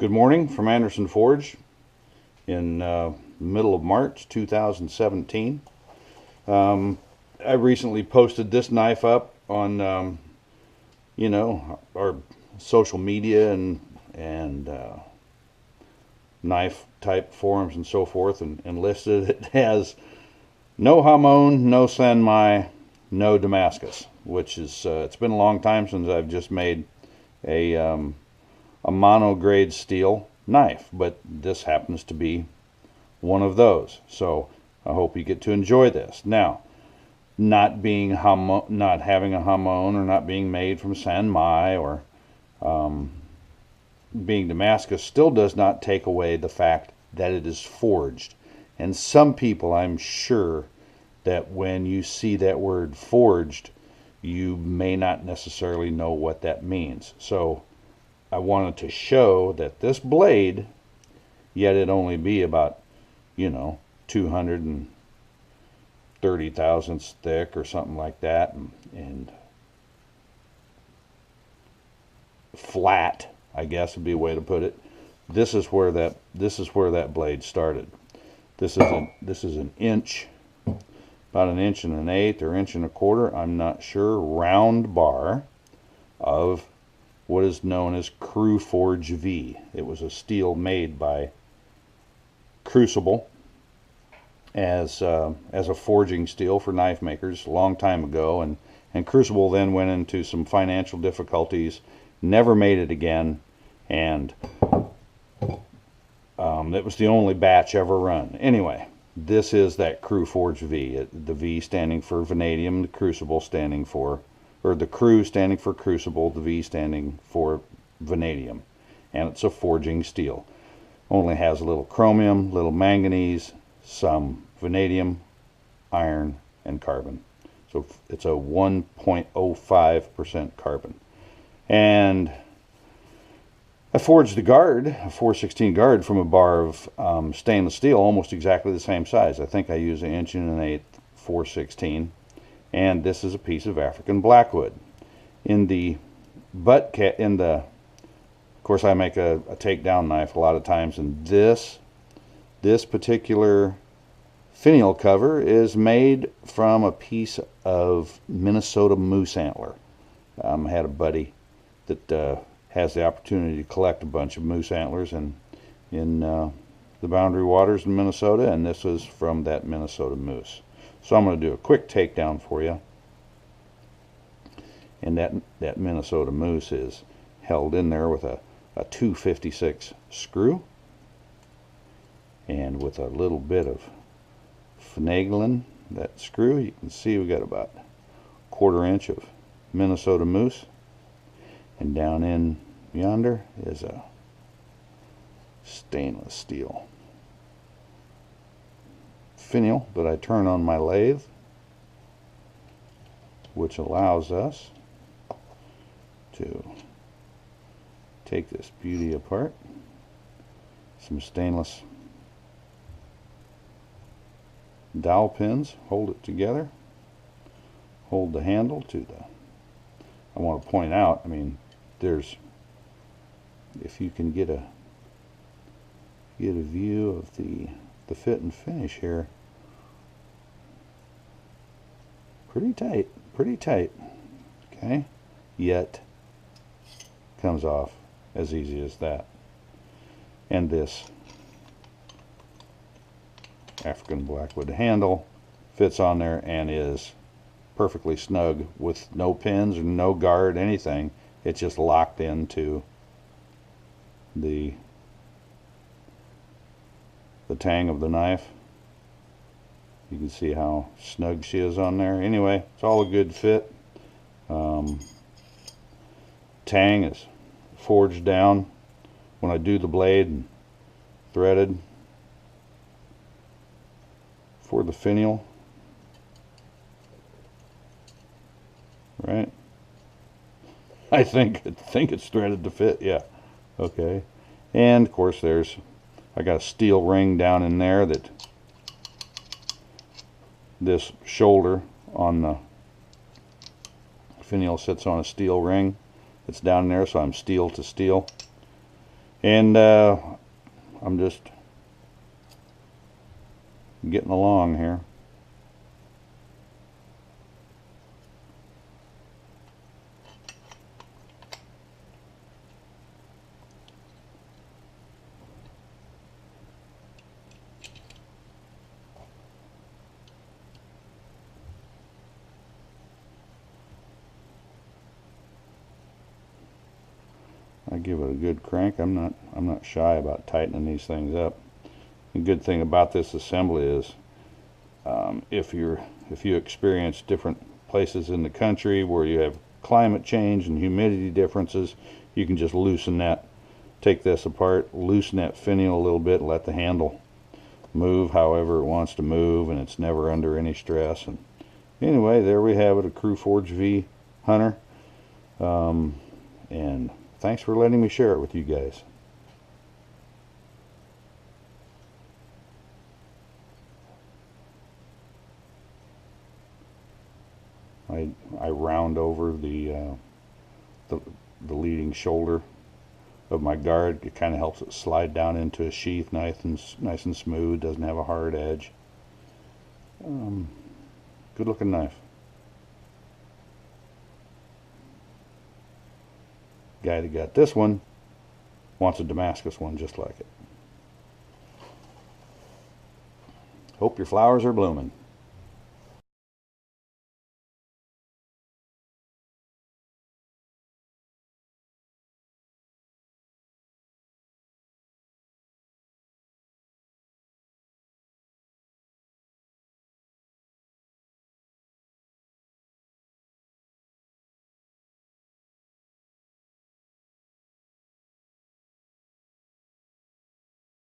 Good morning from Anderson Forge in middle of March 2017. I recently posted this knife up on our social media and knife type forums and so forth, and listed it as no hamon, no sanmai, no Damascus, which is it's been a long time since I've just made a mono-grade steel knife, but this happens to be one of those. So I hope you get to enjoy this. Now, not having a hamon, or not being made from sanmai, or being Damascus, still does not take away the fact that it is forged. And some people, I'm sure, that when you see that word forged, you may not necessarily know what that means. So I wanted to show that this blade, yet it only be about 230 thousandths thick or something like that, and flat, I guess would be a way to put it. This is where that blade started. This is an inch, about an inch and an eighth or inch and a quarter, I'm not sure, round bar of what is known as Cru-Forge-V. It was a steel made by Crucible as a forging steel for knife makers a long time ago, and Crucible then went into some financial difficulties, never made it again, and it was the only batch ever run. Anyway, this is that Cru-Forge-V, the V standing for Vanadium, the Crucible standing for, or the Cru standing for Crucible, the V standing for Vanadium, and it's a forging steel. Only has a little chromium, little manganese, some vanadium, iron, and carbon. So it's a 1.05% carbon. And I forged the guard, a 416 guard, from a bar of stainless steel, almost exactly the same size. I think I use an inch and an eighth 416. And this is a piece of African Blackwood. In the butt cat, of course, I make a takedown knife a lot of times, and this particular finial cover is made from a piece of Minnesota moose antler. I had a buddy that has the opportunity to collect a bunch of moose antlers in the Boundary Waters in Minnesota, and this was from that Minnesota moose. So I'm going to do a quick takedown for you. And that Minnesota moose is held in there with a 256 screw, and with a little bit of finagling that screw, you can see we got about a 1/4 inch of Minnesota moose, and down in yonder is a stainless steel finial that I turn on my lathe, which allows us to take this beauty apart. Some stainless dowel pins hold it together, hold the handle to the, I want to point out, I mean, there's, if you can get a view of the fit and finish here, pretty tight, okay, yet comes off as easy as that. And this African Blackwood handle fits on there and is perfectly snug with no pins or no guard, anything. It's just locked into the tang of the knife. You can see how snug she is on there. Anyway, it's all a good fit. Tang is forged down when I do the blade and threaded for the finial. Right? I think it's threaded to fit. Yeah. Okay. And of course, I got a steel ring down in there that this shoulder on the finial sits on a steel ring. It's down there, so I'm steel to steel. And I'm just getting along here. I give it a good crank. I'm not shy about tightening these things up. The good thing about this assembly is if you experience different places in the country where you have climate change and humidity differences, you can just loosen that, take this apart, loosen that finial a little bit, let the handle move however it wants to move, and it's never under any stress. And anyway, there we have it, a Cru-Forge-V Hunter. And thanks for letting me share it with you guys. I round over the leading shoulder of my guard. It kind of helps it slide down into a sheath nice and smooth. Doesn't have a hard edge. Good looking knife. Guy that got this one wants a Damascus one just like it. Hope your flowers are blooming.